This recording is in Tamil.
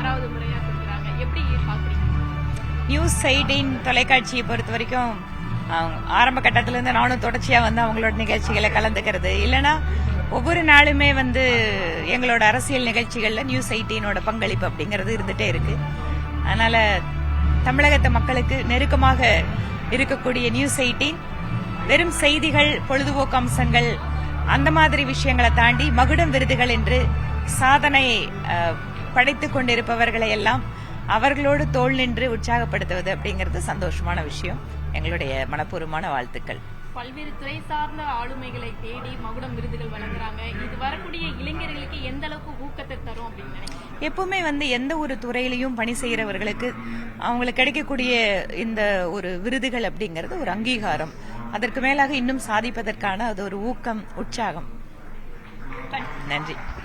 6வது முறையா கொடுக்குறாங்க. எப்படி பாக்குறீங்க? நியூஸ் 18 தொலைக்காட்சியை பொறுத்த வரைக்கும் ஆரம்ப கட்டத்துல இருந்து நானும் தொடர்ச்சியா வந்து அவங்களோட நிகழ்ச்சிகளை கலந்துக்கிறது இல்லைன்னா ஒவ்வொரு நாளுமே வந்து எங்களோட அரசியல் நிகழ்ச்சிகள்ல நியூஸ் 18ஓட பங்களிப்பு அப்படிங்கிறது இருந்துட்டே இருக்கு. அதனால தமிழகத்து மக்களுக்கு நெருக்கமாக இருக்கக்கூடிய நியூஸ் 18 வெறும் செய்திகள், பொழுதுபோக்கு அம்சங்கள் அந்த மாதிரி விஷயங்களை தாண்டி மகுடம் விருதுகள் என்று சாதனை படைத்துக் கொண்டிருப்பவர்களை எல்லாம் அவர்களோடு தோள் நின்று உற்சாகப்படுத்துவது அப்படிங்கிறது சந்தோஷமான விஷயம். எங்களுடைய மனப்பூர்வமான வாழ்த்துக்கள். பல்வேறு துறை சார்ந்த ஆளுமைகளை தேடி மகுடம் விருதுகள் வழங்குறாங்க. இது வரக்கூடிய இளைஞர்களுக்கு எந்த அளவுக்கு ஊக்கத்தை தரும் அப்படின்னு நினைக்கிறேன்? எப்பவுமே வந்து எந்த ஒரு துறையிலையும் பணி செய்யறவர்களுக்கு அவங்களுக்கு கிடைக்கக்கூடிய இந்த ஒரு விருதுகள் அப்படிங்கிறது ஒரு அங்கீகாரம். அதற்கு மேலாக இன்னும் சாதிப்பதற்கான அது ஒரு ஊக்கம், உற்சாகம். நன்றி.